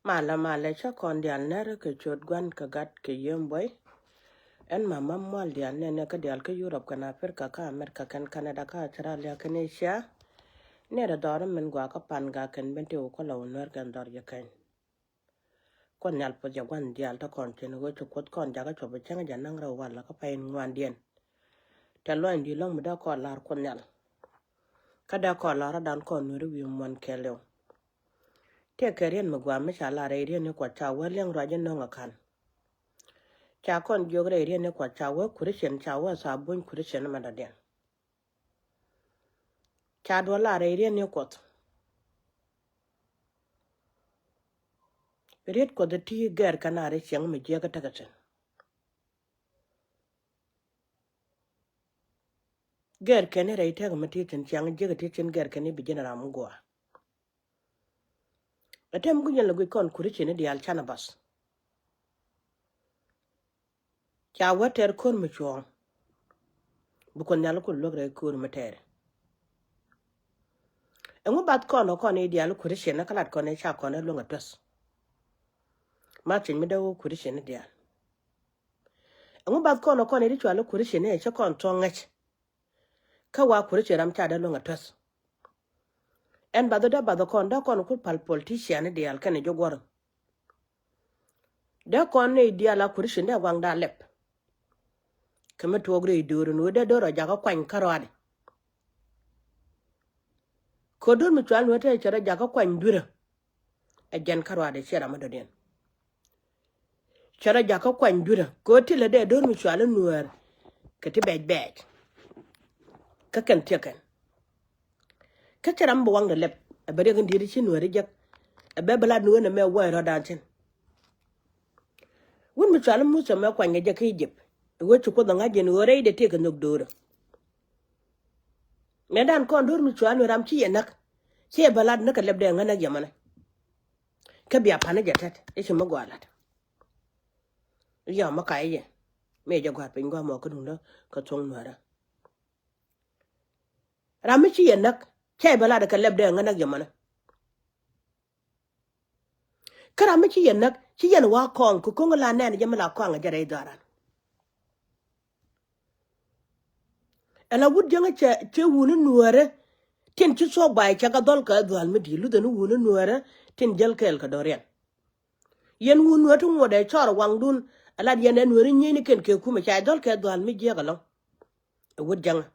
Mala cha kon dial nere ke chot gwan ka gat ke yemboy en mama mol dial ne ka dial ke Europe kana Africa ka America kan Canada ka Australia kan Asia nere dor men gwa ka pan ga kan bente ko law ner kan dor ya kan kon nyal po ja gwan dial ta kon chen go chukot kon ja ga chobe changa ja nang ra wala ka pain ngwan dien ta loin di long mi da ko lar kon nyal ka da ko lar dan kon nuru wi mon kelew te kerien mo gwa me cha la re rien ko cha wa leng ra je no ngakan cha kon jogre rien ko cha wa kurishen cha wa sabun kurishen ma da den cha do la re rien ko riet ko de ti ger kana re cheng me je ka ta ka ger kene re ta ma ti chen chang je ka ti chen ger kene bi jena ram gwa atem gu nyen lu kon kurishen di al chana bas cha wa ter kon me chong bu kon nyal ko logre kon me ter engu bat kon ko ne di al kurishen na kala ko ne cha ko ne lu ngatos ma chen mi da wo kurishen di al engu bat kon ko ne ri chwa lu kurishen e cha kon to ngach ka wa kurishen ram cha da lu ngatos en bado da bado kon da kon ku pal politician de al kan jogor da kon ne dia la kurishin da wang da lep kama to gre duru no da doro jaga kwan karwade ko dur mi twal no ta chara jaga kwan dura a jan karwade chera madoden chara jaga kwan dura ko tile de dur mi twal nuer ka ti bej ka kan teken ka chara mbo wang da lep a bare gan diri chi nuer jak a be bala nuer na me wa ro dan chen won mi twal mu so me kwan ga jaka Egypt wo chu ko da ngaje no re de te ka nok dura medan kon dur mi twal no ram chi yenak che balad na ka leb de ngana jamana ka biya pana jatat e che magwalat ya makaye me jagwa pingwa mo ko dunda ka tong nara ram chi yenak che balad ka leb de ngana jamana ka ram chi yenak chi yen wa kon ko ngala ne jamala ko nga jare daran ala wud janga che wunu nuare tin ci so bay ca ga dol ka dal mi di lu da nu wunu nuare tin jel kel ka dorian yen wunu watu ngode chor wang dun ala yen en wuri ni ken ke kuma ca dol ka dal mi je galo wud janga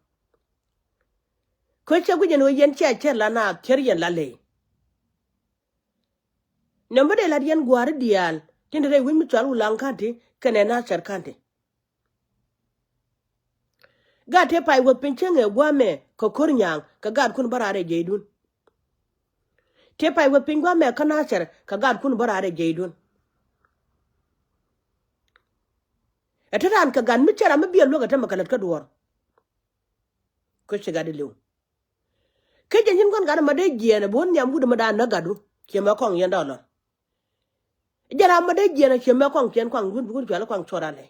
ko ce guje no yen ce la na ter yen la le no mbode la yen gwar dial tin re wi mi chal ulan kanti kene na cher kanti ga te pai wo pinchenge gwame ko kornyang ka gad kun barare jeidun te pai wo pingwame kana cher ka gad kun barare jeidun eteran ka gan mi chera mi biel loga te makalat ka duor ko chiga de lew ke jenyin gon gada made jiene bon nyam budu mada na gadu ke ma kong yenda lo jara made jiene ke ma kong ken kong gun jala kong chorale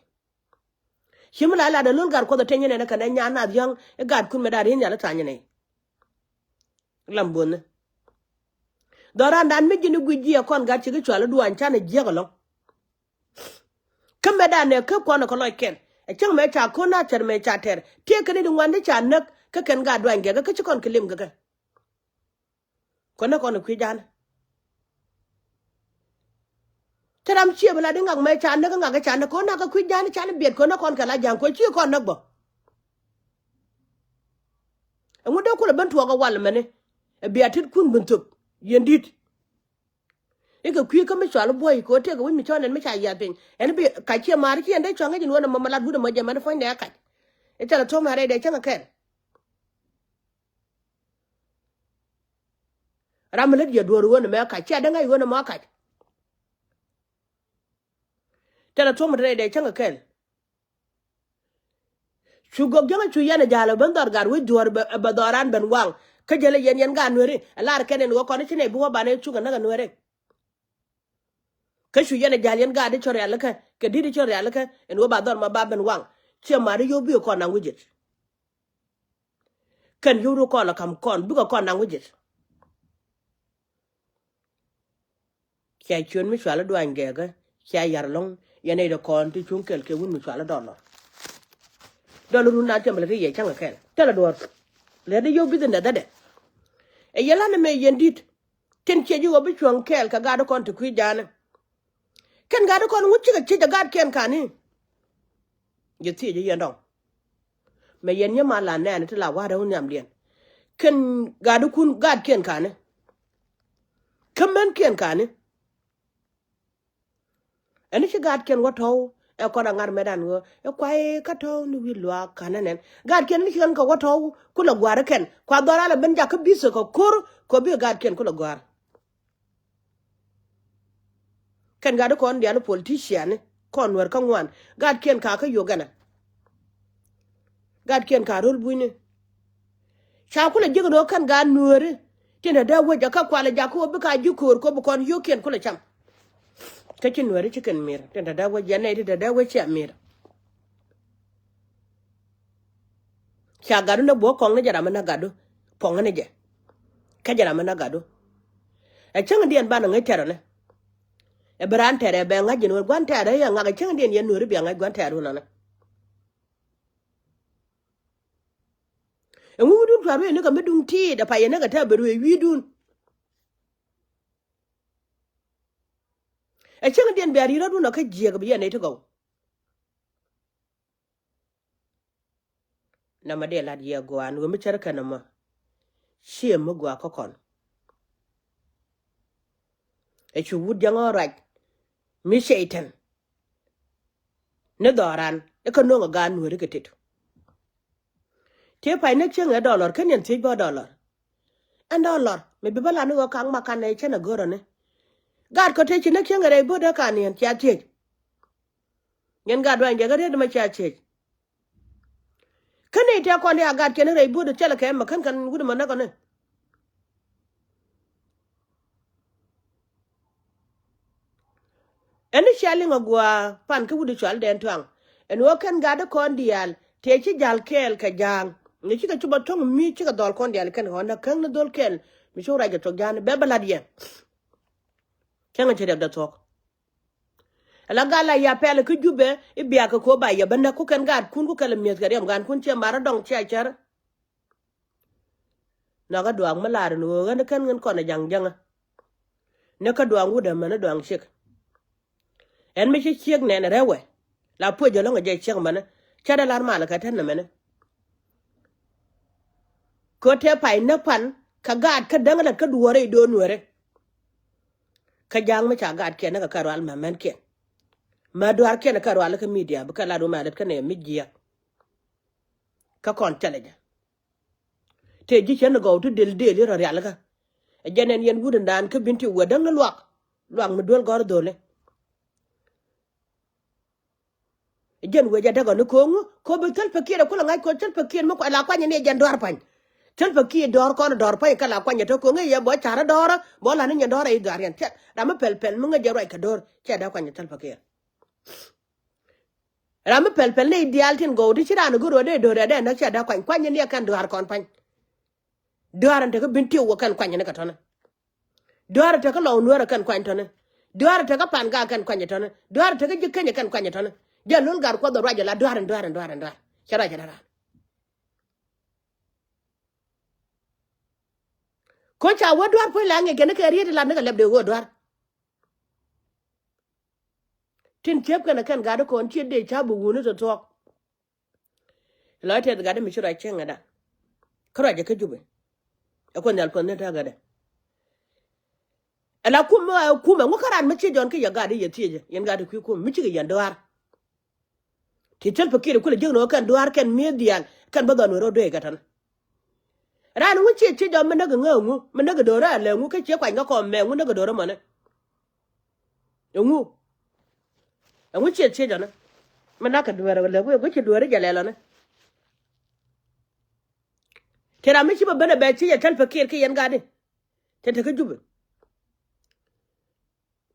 shimla la da lol gar ko da tenyene na kana nya na yang e gad kun meda rin yala tanyene lambon doran dan mi jini guji ya kon gar chigi chwala duan chana jegalo kamba da ne ka kono ko loken e chang me cha ko na cher me cha ter te kene du wande cha nak ka ken ga duan ge ka chi kon kilim ga kono kono ku jan teram chi bala dinga me cha nak nga ga cha nak ko na ka ku jan cha le bet kono kon kala jan ko chi kon nak bo ngudo ko le ban tuwa ga wal mene e biatit kun buntuk yendit eka kwi ka mi chwal boy ko te ko mi chonen mi cha ya pin en bi ka che mar ki ende chonga jin wona mama la gudu ma jama fo ne ka e tala to mare de changa ken ramle je do wona me ka che da ngai wona ma ka tala to mare de changa ken chugo janga chu yana jala bandar gar wi duwar ba doran ben wang ka jele yen ga nwere alar kenen go ko ne chine buwa bane chuga na nwere ka shu yana jalian ga de chore alaka ka didi chore alaka en wo ba dor ma ba ben wang che mari yo bi ko na ngujit kan yuru ko la kam kon bu ko na ngujit cha chun mi swala duan ge ga cha yar long ya nei da kon ti chung kel ke wun mi swala dollar run na temble ke ye changa kel tela dor le de yo bidin da de e yela ne me yendit ten che ju obi chung kel ka ga da kon ti ku jana ken ga da kon wuchi ga chi da ga ken kani ye ti je yendong me yen ye ma la ne ta la wa da hun yam lien ken ga da kun ga ken kani kamen ken kani eni ci gad ken wato e ko da ngar medan go e kwai ka to ni wi lwa kananen gad ken ni ken ko wato ku la gwar ken kwa dora la ben jak biso ko kur ko bi gad ken ku la gwar ken gad ko on dial politician kon wer ka ngwan gad ken ka yo gana gad ken ka rol buine cha ku la jigo do kan ga nuore tina da waja ka kwala jako bi ka jukor ko bu kon yo ken ku la cham kacin nuore chicken mir tina da waja ne da waja mir cha gadu na bo kong ne jara mana gadu pong ne je ka jara mana gadu e chang dien ba na ngai tero ne e bran tere be nga jin gwan tere ya nga chang dien yen nuri bi nga gwan tere na e ngu du twa be ne ka medung ti da pa ye ne ka ta beru e widun e chang dien be ari ro na ka je ga bi ne to go na ma de la ye go an wo mi cher ka na ma she mo gwa ko kon e chu wud yang ora mi shaitan ne doran e ka no ga nuri ka titu te pa ne chang e dollar ken yen te ba dollar and dollar me bi bala no ka ma kan ne chena goro ne gad ko te chine chang re bo da kan yen cha che yen gad wan ga re ma cha che kane te ko ne gad ken re bo da chela ka ma kan gudu ma na ko ne eni shali ngwa pan ka wudu chal den twang en wo kan gad ko ndial te chi jal kel ka jang ni chi ka chuba tong mi chi ka dol kon dial kan hona kan na dol kel mi shura ga to gan be baladie kan che da tok la gala ya pele ku jube e biya ka ko ba ya banda ku kan gad kun ku kala mi ga yam gan kun che mara dong che char na ga duang malar no ga kan ngan ko na jang jang ne ka duang wuda mana duang shik en mi chi chiek ne na rewe la po je lo ga je chiek mana cha da lar mala ka tan na mana ko te pai na pan ka gad ka dang la ka duore do nuore ka jang ma cha gad ke na ka karwal ma men ke ma duar ke na karwal ka media ba ka la do ma dat ka ne mi jiya ka kon chale ja te ji chen go to del del ro ya la ka jenen yen wudan dan ka binti wadang na luak ma dol gor dole jen weja daga no kongo ko be tel pakira kula ngai ko tel pakir mo ko la kwanya ne jan dor pan tel pakir dor ko dor pan kala kwanya to ko ngai ya bo chara dor bo la ne dor ai garian te ram pel mo ngai jaro ka dor che da kwanya tel pakir ram pel ne ideal tin go di chira no guro de dor de na che da kwanya ne kan dor kon pan dor ante ko binti wo kan kwanya ne ka tona dor te ko law nuara kan kwanya tona dor te ko pan ga kan kwanya tona dor te ko jikanya kan kwanya tona jalul gar ko do raja la dor chara ko cha wo dor po la nge gene ke riete la ne ka lebde wo dor tin chep kana kan ga do kon chi de cha bu wonu to tok la te ga de mi shura chenga da kra je ke jube e ko nyal pon ne ta ga de ala kuma ngo karan mi chi jon ke ya ga de ye tije yen ga de ku mi chi ga yan dor ti tel pakir ko le jeno kan dor kan median kan ba don ro de ga tan ran wu chi jon me na ga ngu me na ga do ra le ngu ke che kwa nga ko me ngu na ga do ra mo ne ngu chi jon me na ka do ra le ko chi do ra ja le lo ne tera mi chi ba bana ba chi ya tel pakir ke yan ga de te te ka jube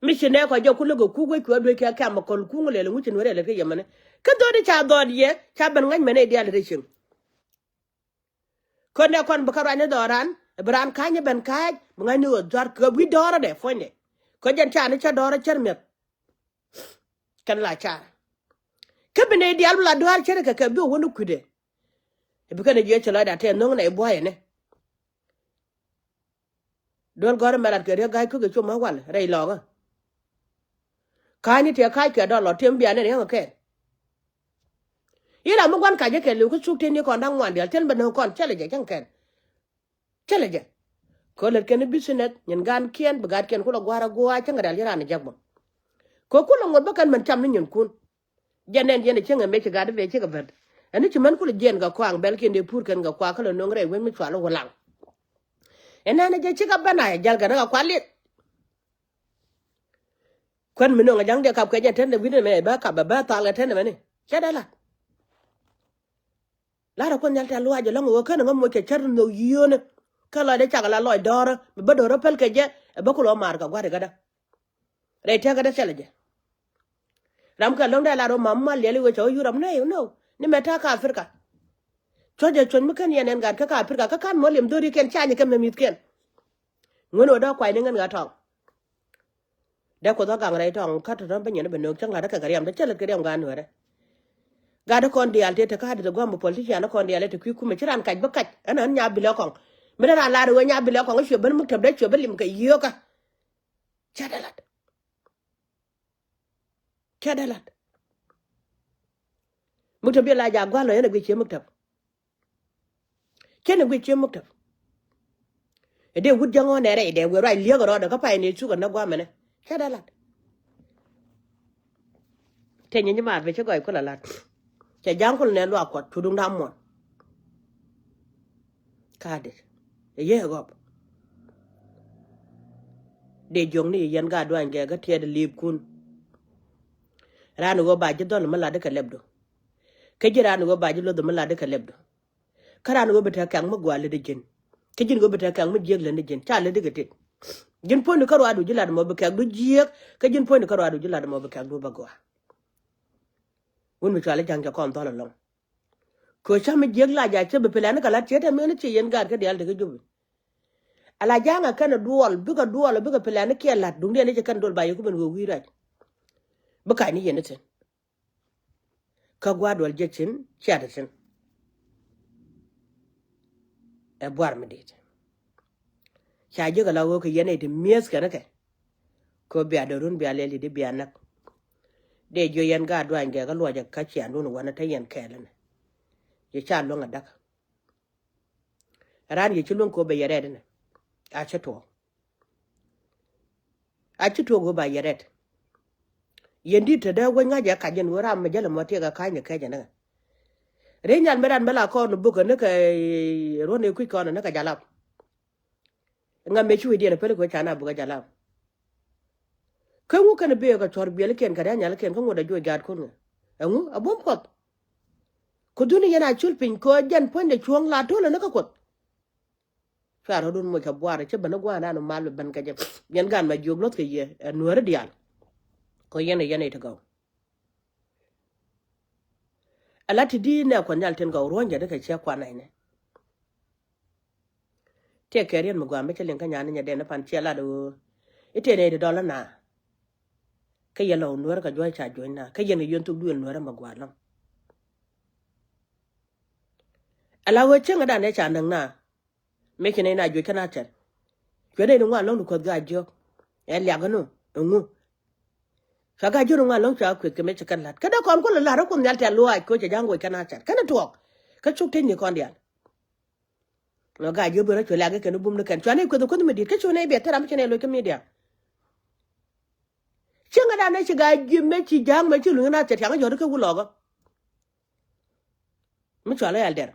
mi chi ne ko jo ku le go ku go ko do ke ka ma ko ku le ngu chi no re le ke yamane ka do de cha do ye cha ban ngan me ne dia le shin ko ne kon bakara ne doran bran kanye ben kaj ngai no dor ko wi dora de fonde ko jan cha ne cha dora chermet kan la cha ke bene dial la doar chere ka bi wonu kude e bi kana je chala da te no na e boye ne dol gore malat ke re ga ku ke chuma wal rei lo ga ka ni te ka ke do lo tem bia ne ne ke ira mo gwan ka je ke lu ku chuk te ni kon dang wan dial ten ben kon chele je kan ken chele je ko le ken business nyen gan kien bagat ken ko lo gwara goa changa dal yara ne jagbo ko ko lo ngod bakan man cham ni nyen kun janen jene chenga me chiga de be chiga vet ani chiman ko le jen ga kwang bel ken de pur ken ga kwa ko lo nongre wen mi chwalo wolang ena ne je chiga bana ya jal ga na kwa lit kwen mi no ga jang de kap ke jen ten de win me ba ka ba ta la ten me ni chada la ra kon yal ta lo ajo lo ngo ken ngo mo ke char no yone kala de chaga la loy dora be dora pel ke je ba ko lo mar ka gwa de gada re te gada chele je ram ka long da la ro mamma le le we cho yuram ne no ni meta ka afrika cho je chon mu ken yenen ga ka afrika ka kan mo lem dori ken cha ni ken me mit ken ngono do kwai ni ngan ga tong de ko do gang re tong ka to ban yen be no chang la da ka ga yam de chele ke yam ga no re ga da kon dial te ka da gwa mo politician kon dial te ku me chiran kaj ba kaj anan nya bi le kon me da la ro nya bi le kon sho ban mu tab de sho ba lim ka yo ka cha da lat Kadalat. Muktab la ja gwalo yana gwe che muktab. Kene gwe che muktab. Ede wud jango nere ede we rai liya garo da ka pa ne su ga na gwa mene. Kadalat. Te nyi ma be che goy ko la lat. Che jang ko ne lo akot tudung dam mo. Kade. E ye go. De jong ni yan ga do ange ga te de lib kun. Ranu go ba je don ma la de ka lebdo. Ke jiranu go ba je lo do ma la de ka lebdo. Karanu go beta kang ma gwa le de jin. Ke jin go beta kang ma jeg le de jin. Cha le de gete. Jin po ni karo adu jila mo be kang du jiek. Ke jin po ni karo adu jila mo be kang du ba gwa. Won mi chale jang ja kon to la long. Ko cha me jeg la ja che be pelana kala che ta me ni che yen gar ke dial de jubu. Ala janga kana duol biga pelana ke lat dung de ne kan dol ba yu ben go wi raj. Ba ka ni yen ten. Ka gwa dol je chin cha da ten. E bwar me dit. Cha je ga la go ke yen de mies kana ke. Ko bi adorun bi aleli de bi anak. De jo yen ga do ange ga lo ja ka chi anu no wana ta yen ke le ne. Ye cha lo nga dak. Ran ye chi lon ko be yere de ne. A chato go ba yeret yendi te da wanya ja ka jen wora ma jala mo te ga ka nya ka jana re nyan meran mala ko no bugo ne ka ro ne ku ko ne ka jala nga me chu di ne pele ko chana buga jala ka ngu kan be ga tor biel ken ka da nyal ken ko ngoda jo gat ko ne ngu abom ko duni yana chul pin ko jan ponde chuong la to ne ka ko Faro dun mo ka boare che bana gwa na no malu ban ka je yan gan ma joglot ke ye nuore dial ko yene to go alati di ne ko nyal ten go ronja de ka che kwa na ne te kerien mo gwa me che len ka nyane nya de na pan che la do ite ne de dola na ke ye lo nuore ka joy cha joy na ke yene yon tu du nuore ma gwa lo ala wo che ngada ne cha nang na make ne na jo kana ter kwede no ngalo ko ga jo e lya gano ngu fa ga jo ngalo cha ku ke me kan lat kada kon ko la ro ko nyal ta lo ai ko je jango kana ter kana to ka chuk tin ni kon dial no ga jo bere to la ga ken bum ne kan chane ko me di ka chone be tara me chene lo ke media chenga da ne chi ga ji me chi jang me chi lu na ter ga jo ke wu lo ga me chale al der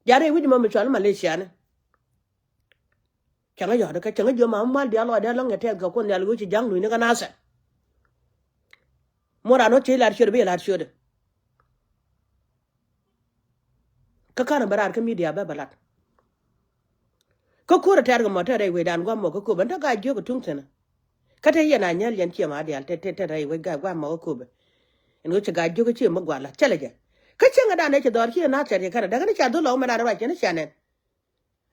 Jare wi mo chal Malaysia ne changa yo ka changa jo ma mal dia lo dia lo ngete ga ko ne algo chi jang lu ne kana sa mora no che lar shode be lar shode ka kana barar ka media ba balat ko ko ta ga mo ta dai we dan gwa mo ko ban ta ga jo ko tung tana ka ta yana nyal yan chi ma dia te dai we ga gwa mo ko be en go ga jo ko chi mo gwa la chale je ka chenga da ne che dor chi na che kana da ga ne cha do lo ma da ba che ne cha ne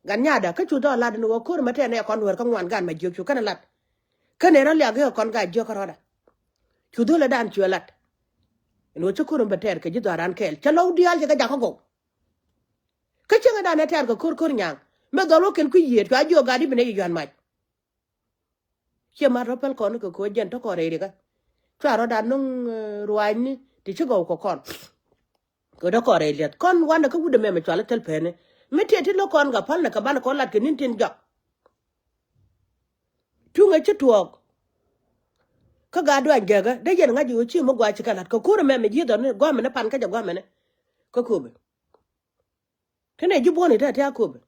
gan nyada ka chu do lad no ko ma te ne kon wer ka ngwan gan ma jok chu kana lat ka ne ra lya ga kon ga jo ka roda chu do la dan chu lat no chu ko ba ter ka ji do ran kel cha lo dial ga ja ko go ka chenga dan ne ter ka kur nyang me do lo ken ku yet ka jo ga di bene yan ma che ma ropel kon ko jen to ko re ga cha ro dan nung ruai ni ti chu go ko kon ko da ko re let kon wan ka wude me me chala tel pene me te ti lo kon ga pal na ka ban ko lat ke nin tin jo tu nga chi tuok ka ga do anje ga de yen nga ji chi mo gwa chi kalat ko kur me me ji do ne gwa me ne pan ka ja gwa me ne ko ku be tene ji boni ta ta ku be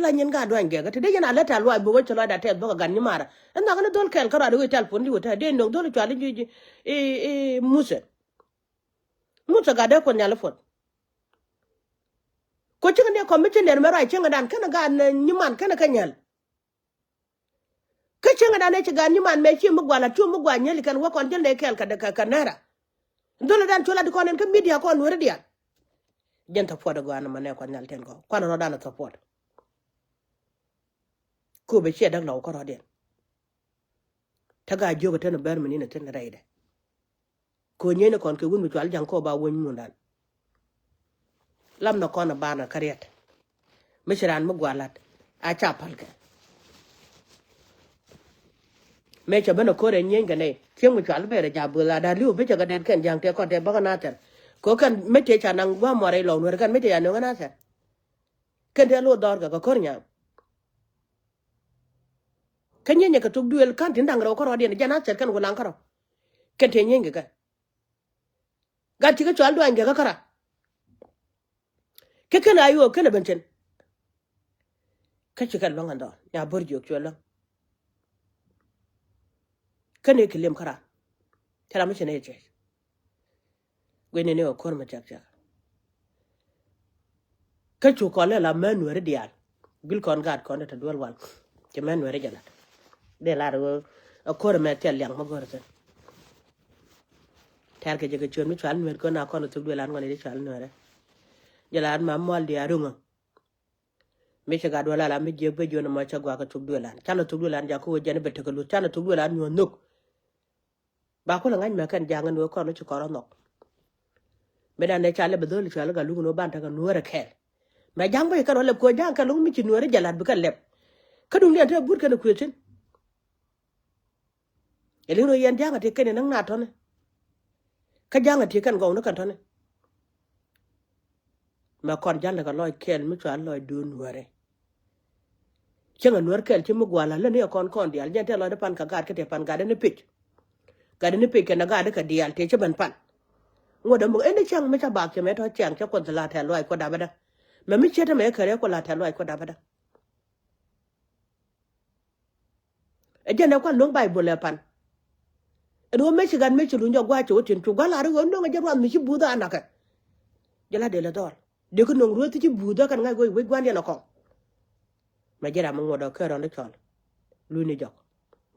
la nyen ga do anje ga te de yen ala ta lo bo wo chalo da te bo ga ni mara na ga ne dol kel ka ra do tel pon li wota de ndong dol chali ji musa ga de ko nyala fot ko chi ne ko me chen der me ra chi nga dan kana ga ni man kana ka nyal ka chenga da ne ci gan man me ci mu gwala tu mu gwa nyeli kan wa kon jelde kel ka nara ndolo dan chola di konen ka media kon wori dia jenta foda gwana mane ko nyal ten ko kono no dana support ko be ci dag law ko rodien taga jogo ten ber mini ne ten rayde ko nyene kon ke gun mi twal jang ko ba won mun dan lam na kono bana kariet misran mu gwalat a chapal ke me cha bana ko re nyen ga ne che mu chal be re ja bula da liu be cha ga den ken jang te ko te ba na ter ko kan me te cha nang wa mo re lo no kan me te ya no na ter ken te lo dor ga ko nya kan nyen ka tuk duel kan tin dang ro ko ro den ja na ter kan wulang ka ro ken te nyen ga ti ga chal do an ga kara ke kan ayo ken ben chen ka chi kan lo ngando ya bor jok chola kan e kilem kara tera mi chene je gwene ne o kor ma chak chak ka chu ko le la men wer dial bil kon gat kon ta dol wal ke men wer jala de la ro o kor ma tel yang ma gor sen ter ke je ke chon mi chan wer ko na kon tu dol an ngone de chan wer jala ma mol di arunga mi che ga do la mi je be jona ma cha gwa ka tu dol an chan tu dol an ja ko je ne be te ko lu chan tu dol an nyo nuk ba ko la ngany ma kan jangan no kon chu ko ro nok me dan ne chale be dol chale ga lu no ban ta ga no re kel ma jang boy kan leb ko jang kan lu mi ci nuore jalat bu kan leb ka dum len ta bur kan ku yetin ele no yen jang ate ken nang na ton ka jang ate kan go no kan ton ma kon jang ga loy kel mi to loy du nuore cenga nuor kel ci mu gwala le ne kon dial jente lo de pan ka gad ke te pan gad ne pich gad ne pich na gad ka dial te ci ban pan ngoda mo ene chang me cha bak ke me to chang cha kon la ta loy ko da bada ma mi cheta me kare ko la ta loy ko da bada e jene ko long bible pan e do me chigan me chulu nyo gwa cho tin tu gala ro ndo ga jarwan mi chi buda anaka jala de la dor de ko nong ro ti chi buda kan ngai go we gwan ya no ko ma jera mo ngodo ko ron de chol lu ni jok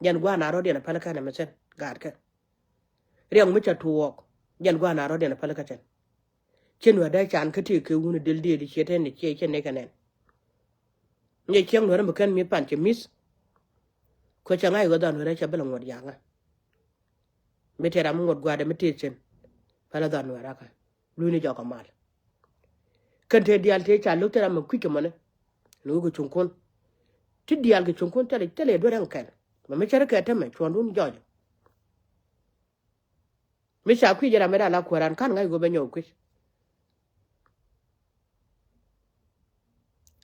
jan gwa na ro de na pala kana me sen gad ka riang mi cha tuok jan gwa na ro de na pala ka chen chen wa dai chan ka ti ke wu ni del de di chete ni che chen ne kanen ni cheng no ro kan mi pan che mis ko cha ngai go don ro cha bela ngod yanga mi te ram ngod gwa de mi ti chen pala don wa ka lu ni jok mal kan te dial te cha lu te ram ku ke mane lu go chung kon ti dial ke chung kon tele do ran kan ma mi cha ka te me chon dun jojo mi cha ku jera me da la ko ran kan ngai go be nyo ku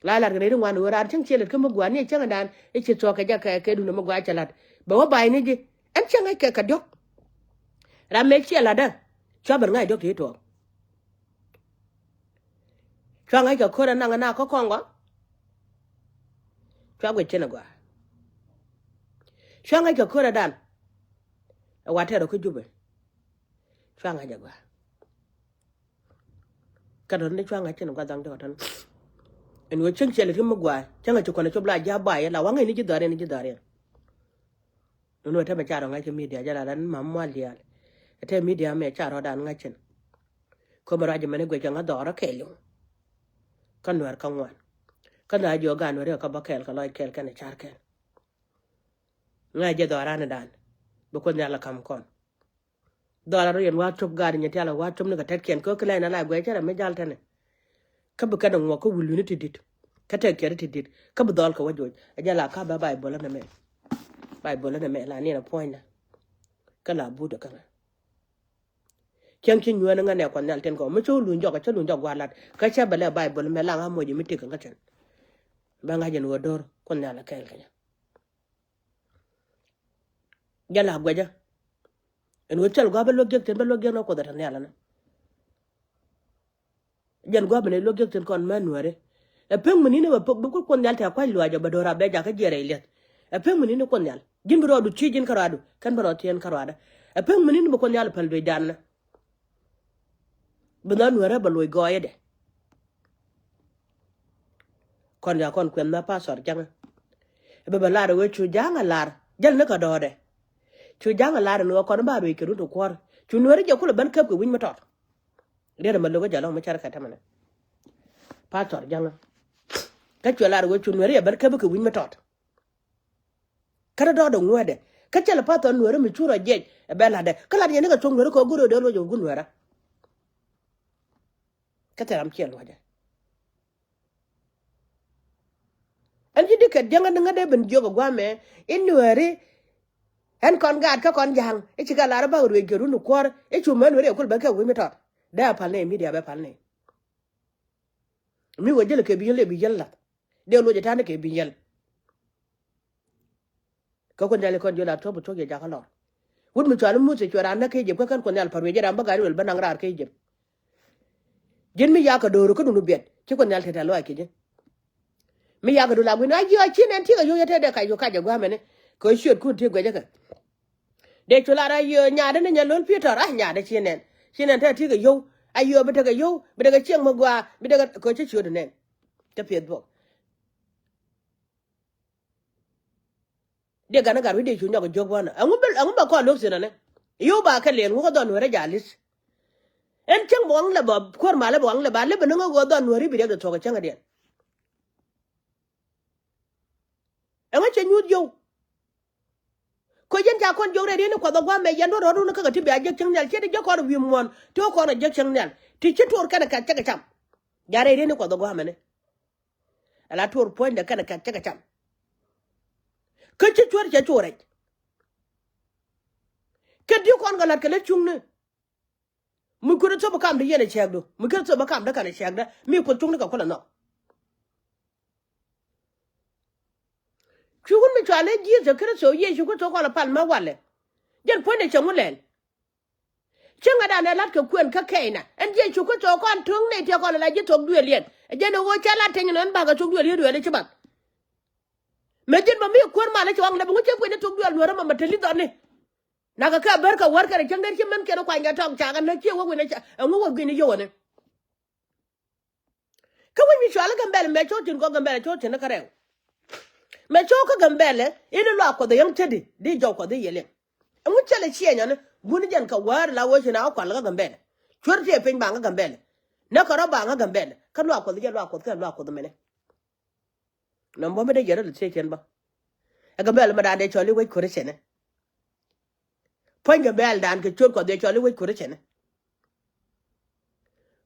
la la gre wan ran chang che le ke mo gwa ni chang dan e che to ka ja ka du no mo gwa cha lat ba wa bai ni ji an chang ai ka dok ra me che la da cho ber ngai dok ti to cho ngai ka ko na na ko kon go cho gwe che na gwa cho ngai ka ko dan wa te ro ko jube cho ngai ja gwa ka don ni cho ngai che na gwa dang do tan en wo chang che le ke mo gwa chang ai ko na cho bla ja ba ya la wa ngai ni ji dare no ta me cha ro ngai ke media ja la dan ma mo lial te media me cha ro dan ngai chen ko ma ra je me ne gwe jang do ra ke lu kan war kan wan kana jo gan wore ka bakel ka loy kel kana charkel nga je dorana dan bu ko nyala kam kon dola yen wa chop gar nyati ala wa chop ne ka tet ken ko kala na la gwe chara me jal tane ka bu kana ngo ko wulu ni tidit ka tek ker tidit ka bu dol ka wajoj ajala ka ba bai bola na me bai bola na me la ni na point kala bu da kana chen chen nyu na ngane kon nyal ten ko me cho lu njo ka cho lu njo gwalat ka cha bale bai bola me la nga mo ji mi tik ka chen ba nga jen wo dor kon nyala kel kanya jala gwaja en wo chal gwa ba lo gek ten ba lo gek no ko da tan yala na jen gwa bene lo gek ten kon manuare e peng mini ne ba ko kon nyal ta kwa lo aja ba dora be ja ka jere ile e peng mini ne kon nyal jin bro du chi jin karadu kan bro tien karada e peng mini ne ba kon nyal pal do dan bena nuare ba lo goye de kon ya kon kwen na pasor janga e ba la we chu janga lar jal ne ka do de chu janga lar no kon ba be keru to kwar chu nuare je kula ban kap ko win matot de ma lo ga jalo ma char ka tamana pasor janga ka chu lar we chu nuare ban kap ko win matot kada do ngwede ka chala pasor nuare mi chura je e ba la de kala de ne ka chung nuare ko guro de lo jo gunwara ka taram kiel waje an ji dikat janga ngade ben jogo gwame inuare en kon gad ka kon jang e ci gala ba ru geru nu kor e chu man were ko ba ka wi metot da palne media ba palne mi wo jele ke bi yele bi yella de lo jeta ne ke bi yel ko ko dale kon jola to bu to ge jakalo wud mi chanu mu se chora na ke je ko kan kon yal parwe jera ba gari wel banang rar ke je jin mi ya ka do ko nu bet ci kon yal teta lo ke je mi ya ga do la gwi na yo chinen ti ga yo yete de ka yo ka je gwame ne ko shot ku ti gwe je ka de chulara yo nyaade ne nyalol peter ah nyaade chinen ta ti ga yo ayo be ta ga yo be daga chieng magwa be daga ko chi chude ne ta pet bo de ga na gar wi de chu nyago jogwana angu ba ko lok sina ne yo ba ka len ko don wore jalis en cheng mo ang la ba kor ma la bo ang la ba le be no go don wore bi de to ga changa de angu chen yu yo ko yen ja kon jore ni ko do gwa me yando ro no ka ti be ajek channel ti de ko wi mon to ko na ajek channel ti ci tor kana ka taka cham jare ni ko do gwa me ne ala tor point da kana ka taka cham ka ci tor ja tore ka di kon ga lat ka le chung ne mu ko to ba kam de yene chegdo mu ko to ba kam da kana chegda mi ko chung ne ka ko la no chugun mi chale ji ze kre so ye chugo to ko la pal ma wale jen point de chamulen chenga da ne lat ka kwen ka kaina en je chugo to ko an tung ne te ko la ji to duel yen je no wo chala ten non ba ga to duel yen de chba me jen ba mi kwer ma la chwang le bu che kwen to duel no ra ma teli do ne na ga ka ber ka war ka chen der chimen ke no kwa nga tong cha ga ne che wo ne cha ngo wo gni yo ne ka wi mi chala ga mbele me cho tin ko ga mbele cho tin ka rew me choka gambele ile lo akodo yang tedi di jo ko de yele ngu chele chienya ne guni jan ka war la wo china ko la gambele chorte pen ba gambele na ka roba nga gambele kan lo akodo je lo akodo kan lo akodo mene no mbo me de yere le chechen ba e gambele ma da de choli we kore chene point gambele dan ke chor ko de choli we kore chene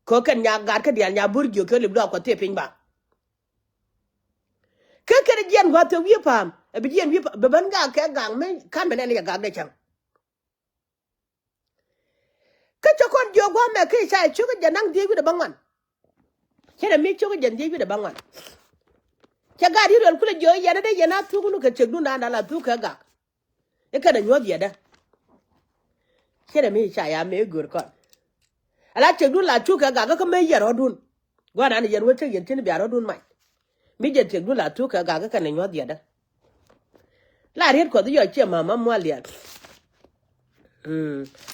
ko kan nya gar ka dial nya burgio ke le lo ko te pen ba kekere jen wa te wi pam e bi jen wi be ban ga ke gang me kan be ne ya ga de chang ke chokon jo gwa me ke sai chu ga nang di wi de bangan chere mi chu ga di wi de bangan cha ga ri rol kula jo ya de ya na tu nu ke chegdu na la tu ka ga e ka de nyo di da chere mi cha ya me gur ko ala chegdu la tu ka ga ka me ya ro dun gwa na ni yen wo che yen tin bi ro dun mai mi je chegdu la tu ka ga ka ne nyo di da la ri ko yo che mama mo alia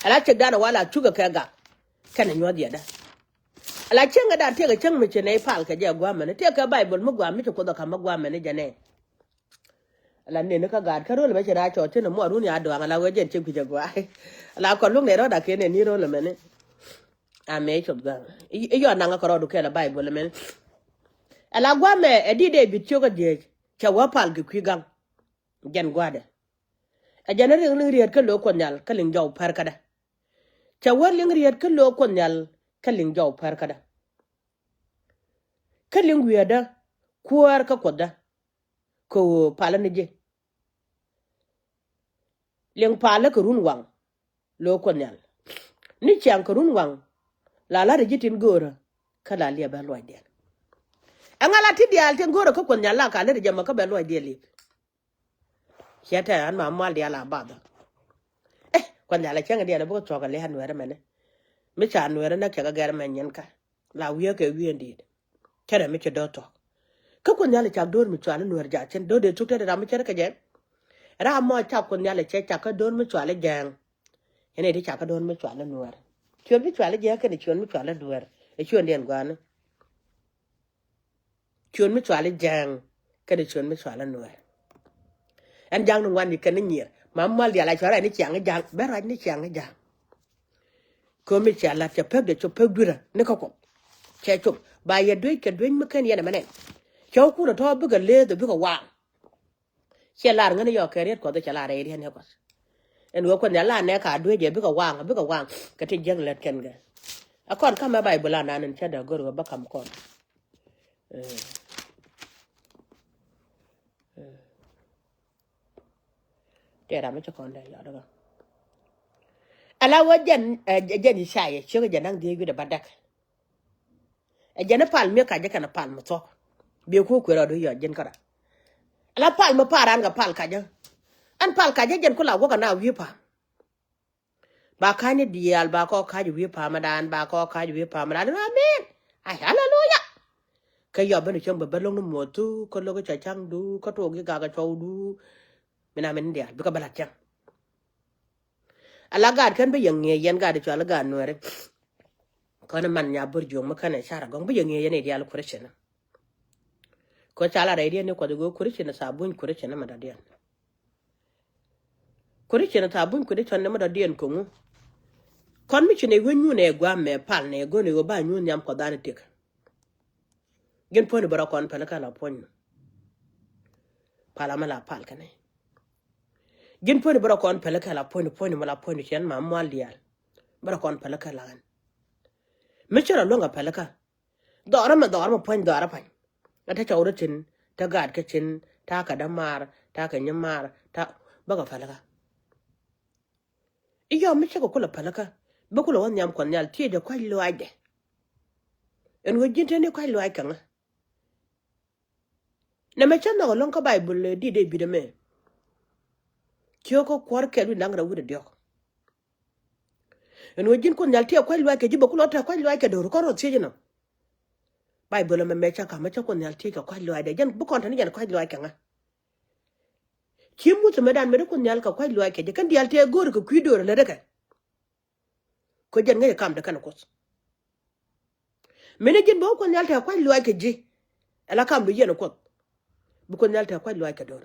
ala chegda na wala tu ka ga ka ne nyo di da ala chenga da te ga cheng mi che ne pal ka je gwa me ne te ka bible mo gwa mi ko do ka mo gwa me ne je ne ala ne ka ga ka ro le me che ra cho te no mo ru ni ado ala we je che ku je gwa ala ko lu ne ro da ke ne ni ro le me ne a me cho ga yo na nga ko ro do ke la bible le me ala gwa me edi de bityo ga je cha wapal gi kwigang jan gwade a janare ling riet ka lo konyal ka ling jaw par kada cha war ling riet ka lo konyal ka ling jaw par kada ka ling wiada kuar ka koda ko pala ne je ling pala ko run wang lo konyal ni chang ko run wang la de jitin gora kala liya ba lo de angala ti dial ten gora ko konyal la ka le jama ka ba lo de li yata an ma mal dia la baba konyal la changa dia la bo to ka le han wera mene mi cha an wera na ka ga men yen ka la wiya ke wiya ndi kere mi che do to ka konyal cha dor mi cha no ja chen do de tukte da mi che ka je ra mo cha konyal che cha ka dor mi cha le jang ene di cha ka dor mi cha le nuer chon mi cha le je ka ni chon mi cha le nuer e chon den gwan chon mi cha le jang ka ni chon mi cha le nuer an jang no wan ni ka ni nyir ma mal dia la cha ra ni chang jang be ra ni chang jang ko mi cha la cha pek de cho pek dura ni ko che chup ba ya doi ka doi mi kan yana mane chaw ku da to bu ga le de bu ga wa che la ngani yo ka ret ko da cha la re ri ne ko en wo ko ne la ne ka doi je bu ga wa ka ti jang let ken ga akon ka ma bai bula na nan cha da goro ba kam kon te ra ma cha kon da ya da ala wajan jan shaye che ga nan de gu da badak jana pal me ka je kana pal mo to be ko ro do yo jen kara ala pal mo paran ga pal ka je an pal ka je jen ko la wo ka na wi pa ba ka ni dial ba ko ka ju wi pa madan ba ko ka ju wi pa madan amen ai hallelujah ka yo ben chong ba long no mo tu ko lo ga cha chang du ko to gi ga chow du mina men dia bi ka bala chang ala ga kan be yang nge yen ga de cho ala ga no re ko na man nya bur jong ma kana shara gong be yang nge yen dia al kurishena ko chala re dia ne ko go kurishena sabun kurishena ma da dia kurishena sabun kurishena ma da dia ko mu kon mi chine wenyu ne gwa me pal ne go ne go ba nyu nyam ko dan tik gen poni bara kon pala kala pon pala mala pal kane gen poni bara kon pala kala poni mala poni chen ma mal dial bara kon pala kala an me chara longa pala ka dora ma pon dora pan ata chawra tin ta gad ka chin ta ka damar ta ka nyamar ta baga pala ka iyo me chako kula pala ka bakula wan nyam kon nyal tie de kwa lo ade en wajinte ne kwa lo ay kan na me chana ko lonka bible di de bi de me kyoko kwar ke lu nangra wude dio en wajin kon nyal tie kwa lo ay ke jibo kulo ta kwa lo ay ke do ko ro tie jino bible me mecha ka mecha kon nyal tie ka kwa lo ay de jan bu kon tan jan kwa lo ay kan kimu to medan me kon nyal ka kwa lo ay ke je kan dial tie gor ko kwido le de ka ko jan ngai kam de kan ko mene jin bo kon nyal ta kwa lo ay ke je ala kam bi yen ko bu kon nyal ta kwa lo ay ke do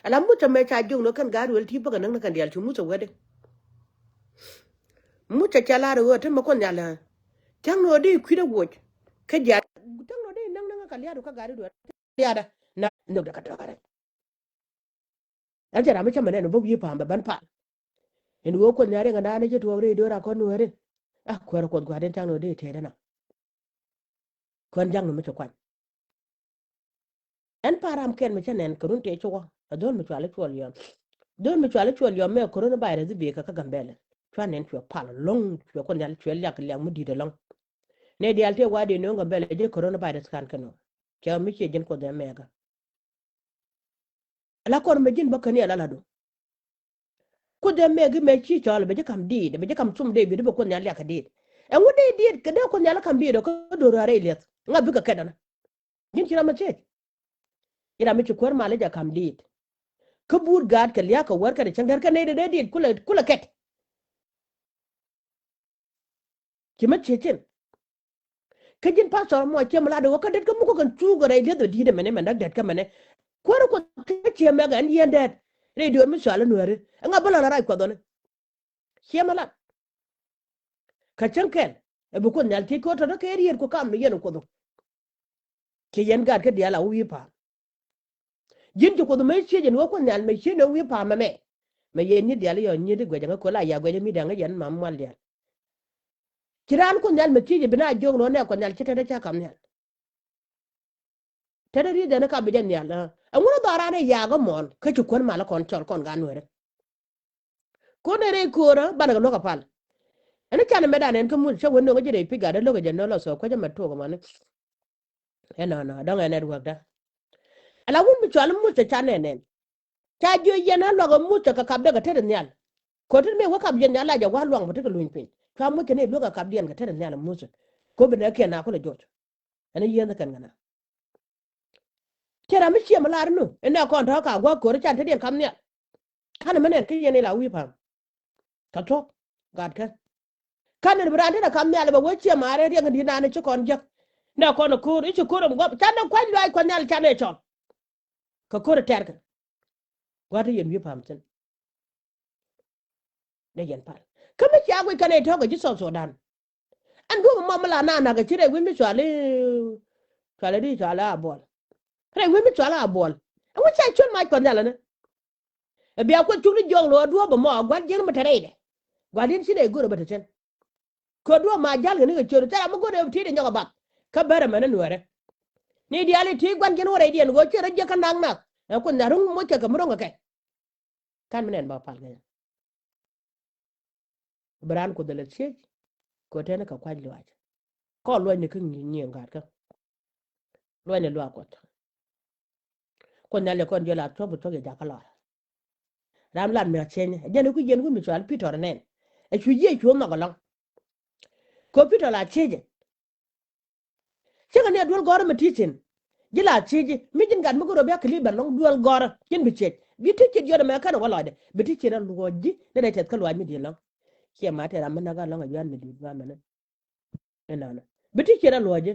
ala muta me cha jung no kan garu el ti baga nan kan dial tu muta wede muta chala ro te ma kon nyala tang no di kwida wo ka ja tang no di nan ka liado ka garu do liada na no da ka ta kare al jara me cha mane no bo yi pa ban pa en wo kon nyare ngana ne je to re do ra kon no re ah ko ro kon gwa den tang no di te na kon jang no me cha kwan en param ken me cha nen kurun te cho adon me cha le chol yo don me cha le chol yo me corona virus bi ka gambele chwa nen chwa pal long chwa kon nyal chwa yak lyang mu di de long ne di alte wadi no gambele je corona virus kan kano kya mi che jen ko de mega ala kon me jin bakani ala lado ko de mega me chi chol be je kam di de be je kam sum de bi de ko nyal yak di en wode di ke de ko nyal kam bi do ko do rare ilet ngabi ka kedana jin kira ma che ira mi ci kwar male ja kam di ka bur gad ka liya ka war ka de changar ka ne de di kula ket ki ma che chen ka jin pastor mo che mala do ka det ka mu ko kan chu ga re de di de mene men det ka mene kwar ko ka che me ga ni yendet re do mi sala no re nga bala na rai ko don che mala ka chen ken e bu ko nyal ti ko to ka ri ko kam yen ko do ke yen gad ke dia la wi pa jin ju ko me che je no ko nyal me che no wi pa me yen ni dia le yo ni de gwe janga ko la ya gwe mi da nga yen ma mal dia kiran ko nyal me che je bina jong no ne ko nyal chete de cha kam nyal tere ri de na ka bi den nyal a ngoro dara ne ya ga mon ke ju kon mala kon chol kon ga nwere ko ne re ko ra bana ga no ka pal ene chane me da ne ko mu che wonno ga je pi ga de lo ga je no lo so ko je ma to ko man e no no don't ene ruok da ala wun mi chol mu che chane ne cha jo yen na lo ga mu che ka kab de ga tere nyal ko tin me wa kab yen nyal la ja wa luang ba te ko luin pin cha mu ke ne lo ga kab dien ga tere nyal mu che ko bi ne ke na ko le jot ene yen da kan gana kera mi che malar no ene ko ndo ka gwa ko cha te dien kam nyal kana menen ke yen la wi pa ka to gad ka kana brande da kam nyal ba wo che mare dien di na ne che kon jak na ko no ko ri che ko mo cha na kwa lwa ko nyal cha ne chon ka ko ter ka gwa te yen wi pam tin ne yen pal kama cha gwe kana to ga ji so dan an go ma mala na ga chire wi mi chwale chwale di chwala bol re wi mi chwala bol an wo cha chon ma ko nyal ne e bi akwa chuli jong lo do ba mo gwa jeng ma tere de gwa din chine go ba te chen ko do ma jal ga ni ga choro ta mo go de ti de nyoga ba ka bare ma ne nuore ni di ali ti gwan gen wore dien go chere je kan nang nak e ko na rung mo che ka mo nga ke kan menen ba pal ga bran ko de le che ko te ne ka kwa lo aj ko lo ni kin ni ngar ka lo ni lo ko ko na le kon je la to bu to ge ja ka lo ram lan me chen je ne ku jen ku mi chwal pitor nen e chu ye chu ma ga lo ko pitor la che je che ga ne dul gor ma titin jila che je mi jin gan mo go be kli ban long dul gor jen bi che bi ti che je me kan wala de bi ti che ran lo ji ne te ka lo mi di lo ke ma te ram na ga lo ga yan mi di ba me ne na na bi ti che ran lo je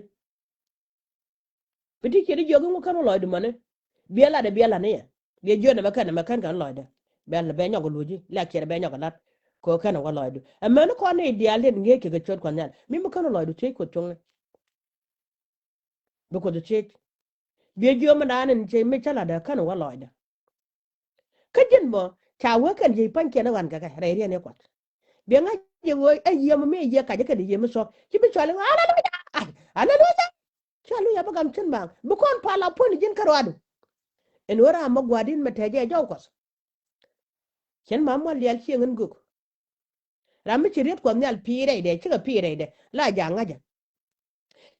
bi ti che je go kan lo de ma ne bi ala ne ya bi je ne ma kan kan lo de be la be nyago lo ji la ke be nyago lat ko kan wa lo de amma ne ko ne ideal ne nge ke ga chot ko nyal mi mo kan lo de te ko tong be ko de che bi je ma na ne che me chala da kan wa lo de ka jin bo cha wa kan je pan ke na wan ga ka re re ne ko bi nga je wo ai ye mo me ye ka je ka de ye mo so ki bi chale ala lo ya ala lo ya chalu ya ba gam chen bang bu kon pa la pon jin karwadu en wara ma gwadin ma teje jaw kos chen ma mo lial chi ngun guk ram chi ret ko nyal pire de chi ga pire de la ja nga ja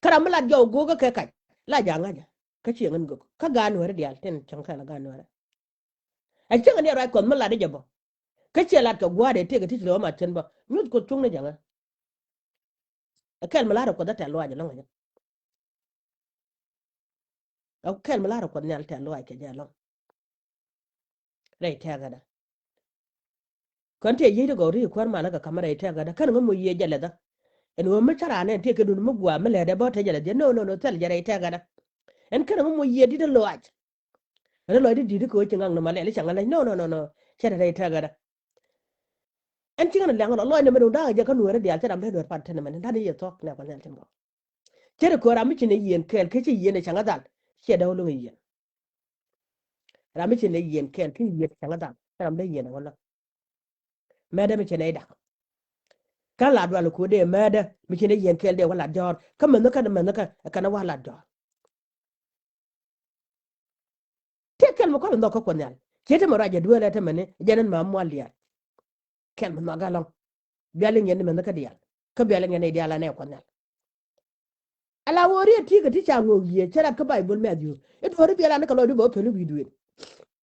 karam la jaw go ga ka la ja nga ja ka chi ngun guk ka gan wara dial ten chang ka la gan wara a chi ga ne ra ko ma la de jabo ka chi la ka gwade te ga ti lo ma chen ba nyut ko tung ne janga a kel ma la ko da ta lo ja lo nga a kel ma la ko nyal ta lo ke ja lo re ta ga da kon te yi go ri ko ma la ka kamera ta ga da kan ngo mo ye jale da en wo ma chara ne te ke dun mo gwa ma le da ba te jale de no no no tel jare ta ga da en kan ngo mo ye di da lo aj re lo di ko chi ngang no ma le chang le no no no no chara re ta ga da en chi ngang le ngang lo ne ma do da ja kan wo re dia cha dam de do pat ne ma da ni ye tok ne ko ne tin go chere ko ra mi chi ne yen kel ke chi yen ne changa dal che da lo yen ra mi chi ne yen kel ki yen changa dal ram de yen wala ma da mi chi ne da ka la do ko de ma da mi chi ne yen kel de wala jor ka man ka na wala jor ke kel mo ko ndo ko nyal chete mo raja duwe la te mane janen ma mo alia kel mo galon biale ngene men ka dial ka biale ngene diala ne ko nyal ala wori ti ga ti chango ye chera ka bible me adu e do ri biala ne ka lo du bo pelu bi duwe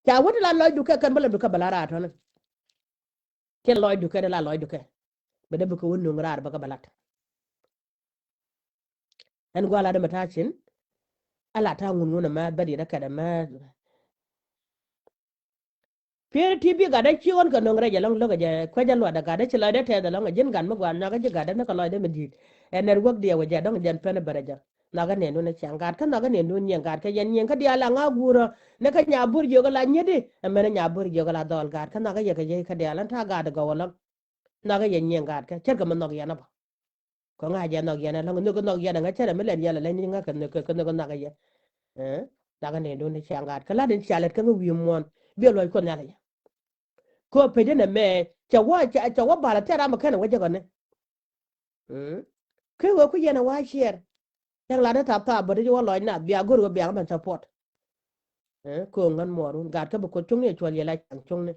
ta wodi la lo du ka kan bala du ka balara to ne ke lo du ka de la lo du ka be de ko wonno ngar ba ka balata en gwala de mata chin ala ta ngun ngona ma bari da ka da ma Pierre TV ga da ciwon ka nongre ja long loga ja ko ja lo da ga da ci la da te da long jin gan ma gwan na ga ji ga da na ka lo da medi ener wok dia waja dong jan pene baraja na ga ne no na changat ka na ga ne no nyen gar ka yen nyen ka dia la nga guro ne ka nya bur jo ga la nyedi amene nya bur jo ga la dol gar ka na ga ye ga je ka dia lan ta ga da ga wala na ga yen nyen gar ka cer ga ma nog ya na ba ko nga ja nog ya na long no ga nog ya na nga cer me len ya la len nga ka ne ka no ga na ga ye daga ne do ne changat kala den chalet ka wi mon bi lo ko nyala ko pe de ne me cha wa bala tera ma kana waje gone ke wo ku yena wa share yang la da ta ta bo de wo lo na bi agor go bi ang ban support ko ngan morun gat ka ko chung ne chwal yela chang chung ne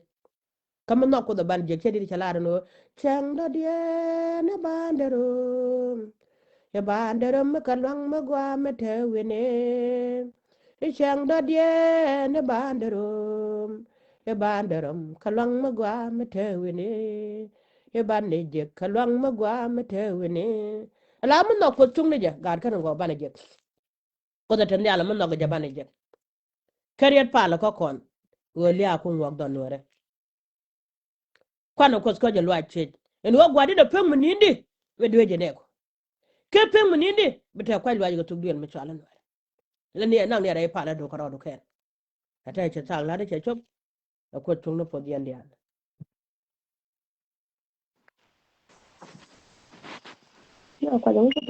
kama no ko da ban je che di chala no chang do die na bandero ya bandero me kalwang me gwa me te wene chang do die na bandero ya bandero kalwang me gwa me te wene ya ban ne je kalwang me gwa me te wene ala mun no ko chung ne je gat ka no ban je ko da tan ala mun no ko je ban je kariat pa la ko kon wo lia ku ngok don wore kwano ko ko je lwa che en wo gwadi da peng munindi we dwe je neko ke peng munindi bita kwa lwa je to duen me chala no la ni nang ne ra pa la do ko do ken ata che sang la de che chop ko chung no po dien dian ya kwa jang ko